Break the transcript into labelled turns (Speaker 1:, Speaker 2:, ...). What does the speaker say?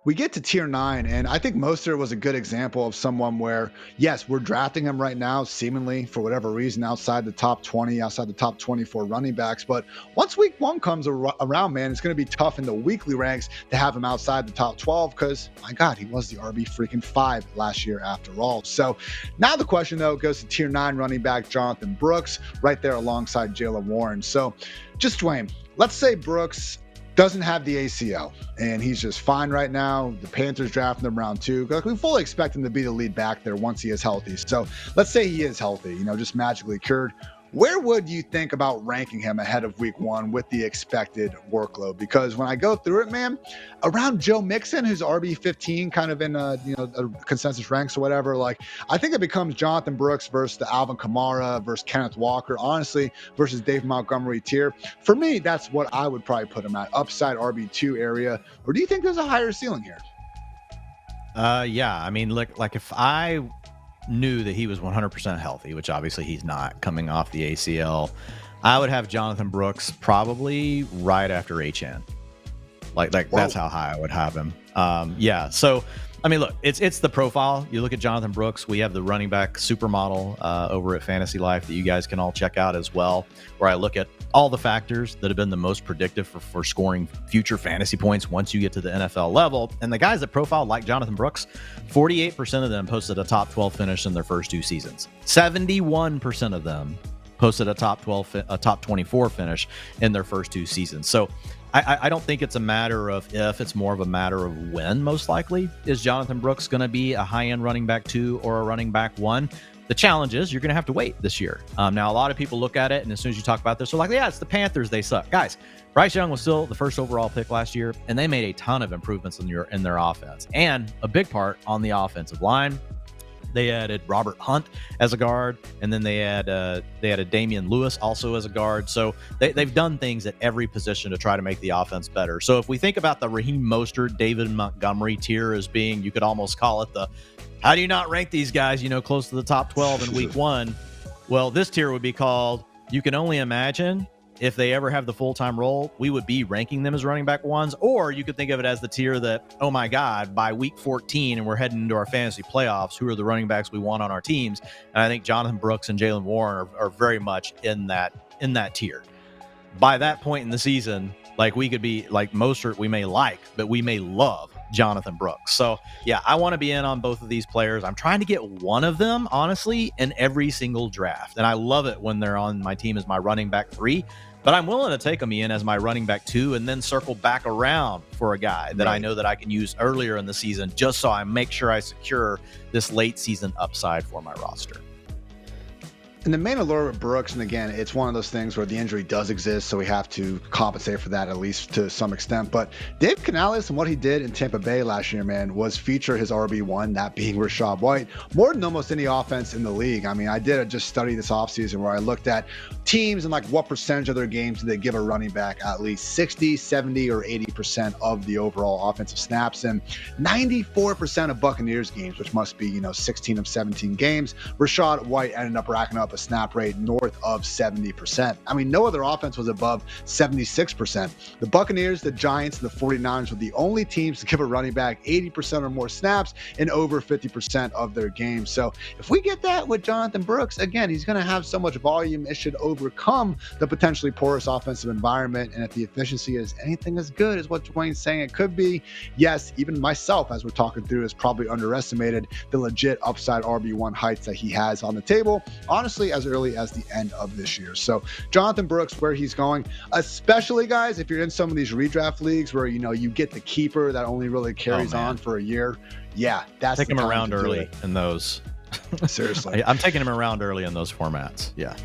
Speaker 1: We get to tier 9, and I think Mostert was a good example of someone where, yes, we're drafting him right now, seemingly for whatever reason, outside the top 20, outside the top 24 running backs. But once week 1 comes around, man, it's going to be tough in the weekly ranks to have him outside the top 12 because, my God, he was the RB freaking 5 last year after all. So now the question, though, goes to tier 9 running back Jonathan Brooks, right there alongside Jaylen Warren. So just Dwain, let's say Brooks doesn't have the ACL, and he's just fine right now. The Panthers drafting him round 2. We fully expect him to be the lead back there once he is healthy. So let's say he is healthy, just magically cured. Where would you think about ranking him ahead of week 1 with the expected workload? Because when I go through it, man, around Joe Mixon, who's RB15, kind of in a consensus ranks or whatever, I think it becomes Jonathan Brooks versus the Alvin Kamara versus Kenneth Walker, honestly, versus Dave Montgomery tier. For me, that's what I would probably put him at, upside RB2 area. Or do you think there's a higher ceiling here?
Speaker 2: Yeah. I mean, like if I knew that he was 100% healthy, which obviously he's not coming off the ACL, I would have Jonathan Brooks probably right after HN. Like that's how high I would have him. Yeah. So, I mean, look, it's the profile. You look at Jonathan Brooks, we have the running back supermodel over at FantasyLife that you guys can all check out as well, where I look at all the factors that have been the most predictive for scoring future fantasy points once you get to the NFL level. And the guys that profile like Jonathan Brooks, 48% of them posted a top 12 finish in their first 2 seasons. 71% of them posted a top 24 finish in their first 2 seasons. So I don't think it's a matter of if, it's more of a matter of when, most likely. Is Jonathan Brooks going to be a high-end running back 2 or a running back 1? The challenge is you're going to have to wait this year. Now, a lot of people look at it, and as soon as you talk about this, they're like, yeah, it's the Panthers. They suck. Guys, Bryce Young was still the first overall pick last year, and they made a ton of improvements in their offense. And a big part on the offensive line. They added Robert Hunt as a guard, and then they added Damian Lewis also as a guard. So they've done things at every position to try to make the offense better. So if we think about the Raheem Mostert, David Montgomery tier as being, you could almost call it the, how do you not rank these guys, close to the top 12 in week 1? Well, this tier would be called, you can only imagine if they ever have the full-time role, we would be ranking them as running back 1s, or you could think of it as the tier that, oh my God, by week 14 and we're heading into our fantasy playoffs, who are the running backs we want on our teams? And I think Jonathan Brooks and Jaylen Warren are very much in that tier. By that point in the season, we could be like Mostert, we may like, but we may love Jonathan Brooks. So yeah, I want to be in on both of these players. I'm trying to get one of them, honestly, in every single draft. And I love it when they're on my team as my running back 3, but I'm willing to take them in as my running back 2 and then circle back around for a guy that I know that I can use earlier in the season, just so I make sure I secure this late season upside for my roster.
Speaker 1: And the main allure with Brooks, and again, it's one of those things where the injury does exist, so we have to compensate for that at least to some extent. But Dave Canales and what he did in Tampa Bay last year, man, was feature his RB1, that being Rachaad White, more than almost any offense in the league. I mean, I did just study this offseason where I looked at teams and what percentage of their games do they give a running back at least 60, 70, or 80% of the overall offensive snaps. And 94% of Buccaneers games, which must be, 16 of 17 games, Rachaad White ended up racking up a snap rate north of 70%. I mean, no other offense was above 76%. The Buccaneers, the Giants, and the 49ers were the only teams to give a running back 80% or more snaps in over 50% of their games. So if we get that with Jonathan Brooks, again, he's going to have so much volume, it should overcome the potentially porous offensive environment. And if the efficiency is anything as good as what Dwain's saying it could be, yes, even myself, as we're talking through, has probably underestimated the legit upside RB1 heights that he has on the table, honestly, as early as the end of this year. So Jonathan Brooks, where he's going, especially, guys, if you're in some of these redraft leagues where, you get the keeper that only really carries on for a year. Yeah, that's
Speaker 2: take him around early in those.
Speaker 1: Seriously.
Speaker 2: I'm taking him around early in those formats. Yeah.